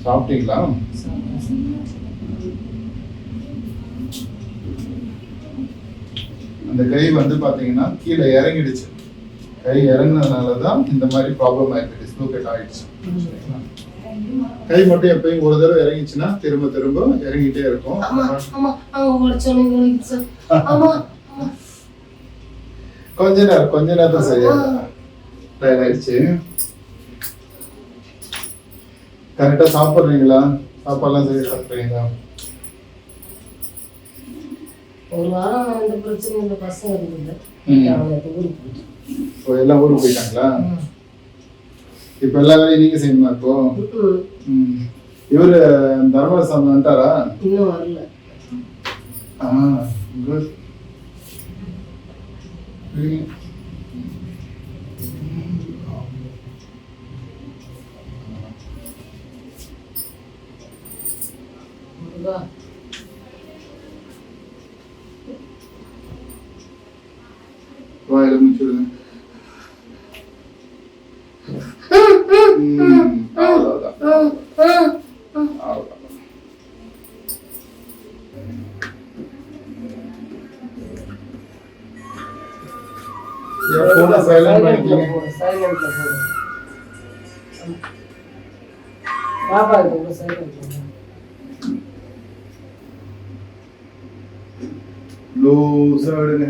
சாப்பிட்டீங்களா? அந்த கை வந்து பாத்தீங்கன்னா கீழே இறங்கிடுச்சு. கை இறங்கினதுனால தான் இந்த மாதிரி ப்ராப்ளம் ஆயிருக்கு, டிஸ்லோகேட் ஆயிடுச்சு. கை மட்டும் எப்பயும் ஒரு தடவை இறங்கிச்சுன்னா திரும்ப திரும்ப இறங்கிட்டே இருக்கும். கொஞ்ச நேரம் சரியா டயர்ட் ஆயிடுச்சு. கரெக்டா சாப்பிடுறீங்களா? சாப்பாடுலாம் சரியா சாப்பிடுறீங்களா? ஒரு வாரம் அந்த பிரச்சனை இந்த பசங்க இருக்குது. எல்லாம் ஊருக்கு போயிட்டாங்களா? இப்ப எல்லா வேலையும் நீங்க செய்யணுமா? இப்போ இவரு தர்மசாமி வந்துட்டாரா? இன்னும் வரல. குட். வாயில முடிச்சுடுங்க. லூசா விடுங்க.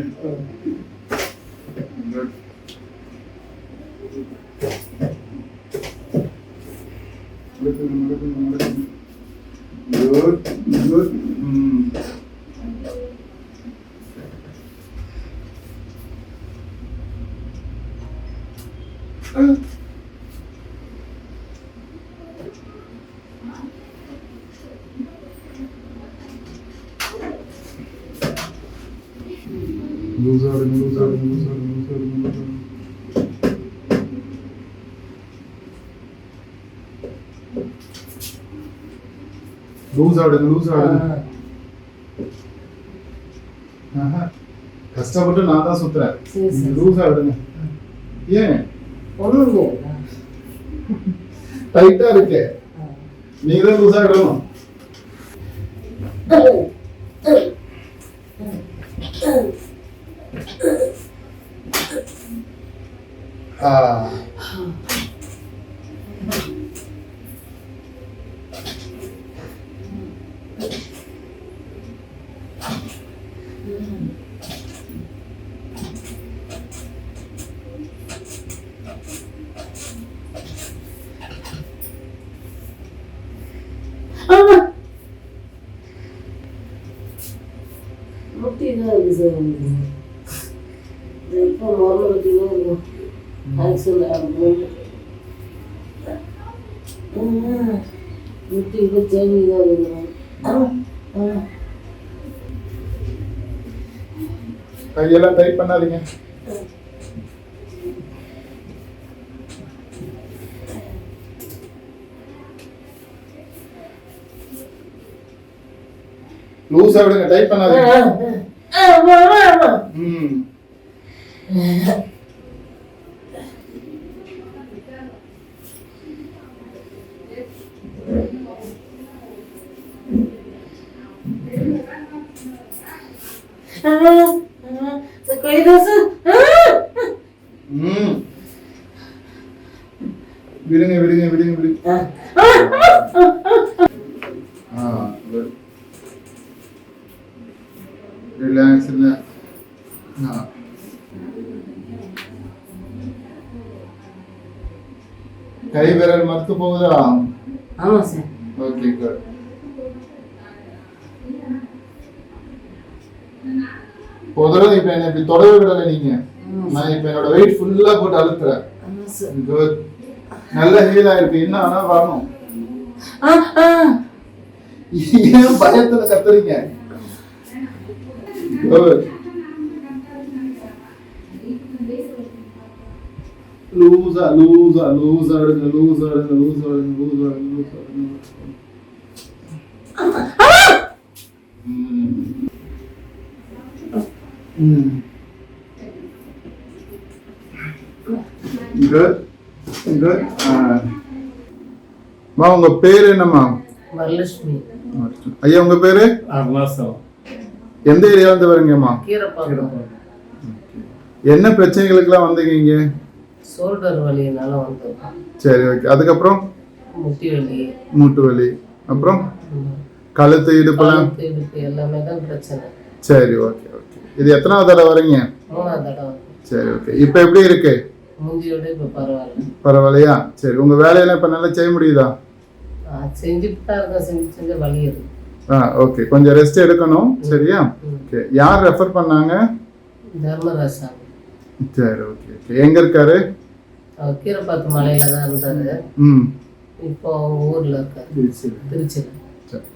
Good, good. Lose out. கஷ்டப்பட்டு நான் தான் சுத்துறேன். லூஸ் ஆடுங்க. ஏன் டைட்டா இருக்கு? நீங்க தான் லூஸ் ஆடணும். கையெல்லாம் டைட் பண்ணாதீங்க. லூசா விடுங்க, டைட் பண்ணாதீங்க. விடுங்க. ரிலாக்ஸ். கை விரல் மறுத்து போகுதா? ஆமா சார். Okay, good. போதும். இப்ப என்ன இப்படி தொடவே விடல நீங்க. நான் இப்ப என்னோட வெயிட் ஃபுல்லா போட்டு அழுத்துறேன். குட். நல்ல ஹீல் ஆயிருக்கு. என்ன ஆனா வரணும். ஏன் பயத்துல கத்துறீங்க? குட். லூசா. Good. அம்மா உங்க பேரு என்னம்மா? வரலட்சுமி. ஐயா உங்க பேரு? அருணாசலம். எந்த ஏரியா வந்து வரீங்கம்மா? கீரைப்பாக்கம். என்ன பிரச்சனைகளுக்கெல்லாம் வந்தீங்க இங்க? ஷோல்டர் வலினால வந்திருக்கோம். சரி ஓகே. அதுக்கப்புறம் முட்டி வலி, மூட்டு வலி, அப்புறம் கழுத்து இடுப்புலாம்? கழுத்து, இடுப்பு எல்லாமே தான் பிரச்சனை. சரி ஓகே ஓகே. இது எத்தனாவது தடவை வரீங்க? 3ஆவது தடவை. சரி ஓகே. இப்போ எப்படி இருக்கு? முந்தியோட இப்போ பரவாயில்ல. பரவாயில்லையா? சரி உங்க வேலையெல்லாம் இப்போ நல்லா செய்ய முடியுதா? செஞ்சுட்டு தான் இருக்கேன். செஞ்சு வலி இருக்கு. ஓகே. கொஞ்சம் ரெஸ்ட் எடுக்கணும். சரியா? ஓகே. யார் ரெஃபர் பண்ணாங்க? தர்மராசா. சரி ஓகே ஓகே. எங்க இருக்காரு? அவர் கீரைப்பாத்து மலையில தான் இருந்தாரு. ம். இப்போ அவங்க ஊர்ல இருக்காரு, திருச்சியில். சரி.